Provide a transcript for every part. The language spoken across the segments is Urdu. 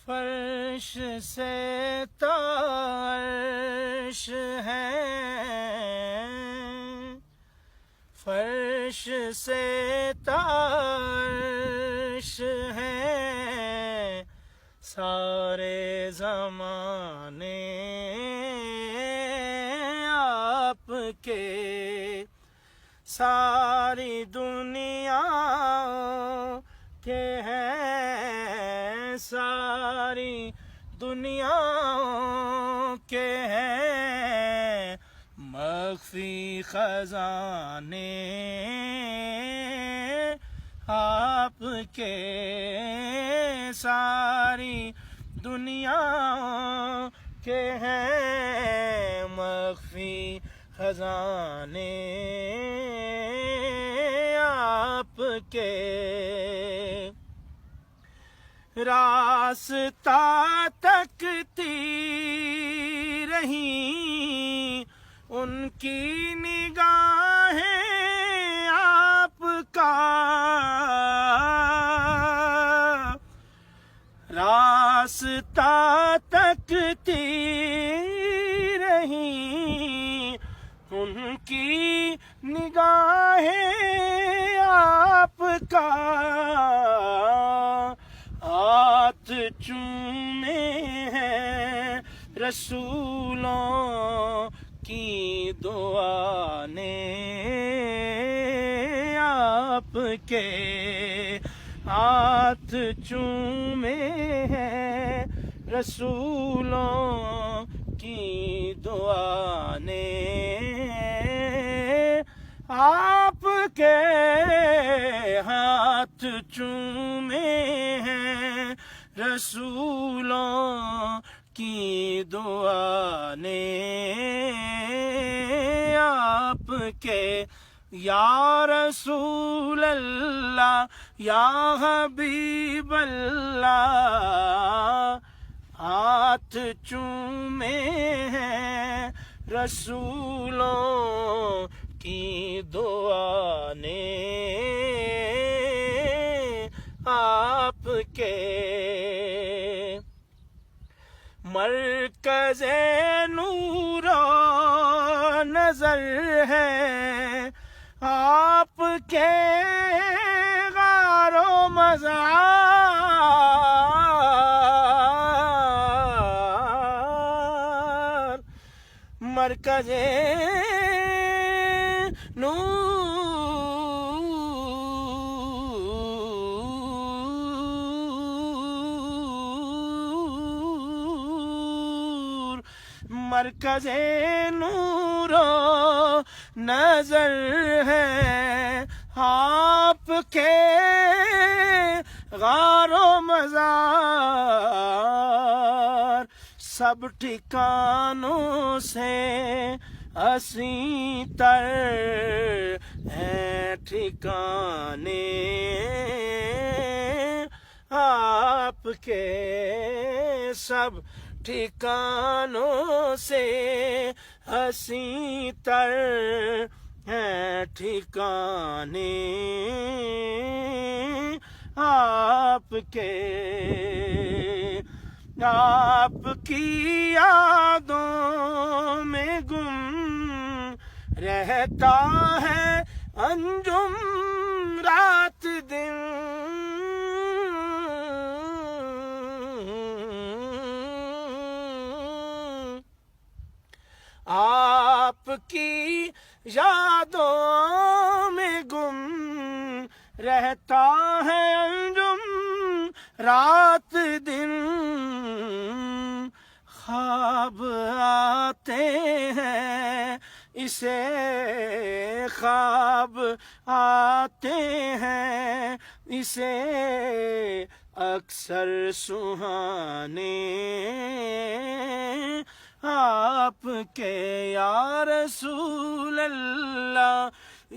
فرش سے تارش ہے، فرش سے تارش ہے، سارے زمانے آپ کے، ساری دنیا کے ہیں، ساری دنیا کے ہیں، مخفی خزانے آپ کے، ساری دنیا کے ہیں، مخفی خزانے آپ کے۔ راستہ تکتی رہیں ان کی نگاہیں آپ کا، راستہ تکتی رہیں ان کی نگاہیں آپ کا، ہاتھ چومے ہیں رسولوں کی دعا نے آپ کے، ہاتھ چومے ہیں رسولوں کی دعا نے آپ کے، ہاتھ چومے ہیں رسولوں کی دعا نے آپ کے۔ یا رسول اللہ یا حبیب اللہ، ہاتھ چومے ہیں رسولوں کی دعا نے آپ کے۔ مرکز نور و نظر ہے آپ کے، غار و مزار، مرکز نور، مرکز نور و نظر ہے آپ کے، غار و مزار، سب ٹھکانوں سے حسین تر ہیں ٹھکانے آپ کے، سب ٹھکانوں سے حسین تر ہیں ٹھکانے آپ کے۔ آپ کی یادوں میں گم رہتا ہے انجم رات دن، آپ کی یادوں میں گم رہتا ہے انجم رات دن، خواب آتے ہیں اسے، خواب آتے ہیں اسے اکثر سہانے آپ کے، یا رسول اللہ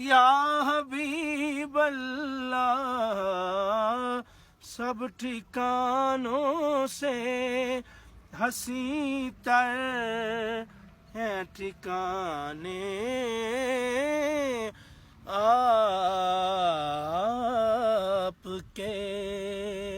یا حبیب اللہ، سب ٹھکانوں سے حسین تر ہیں ٹھکانے آپ کے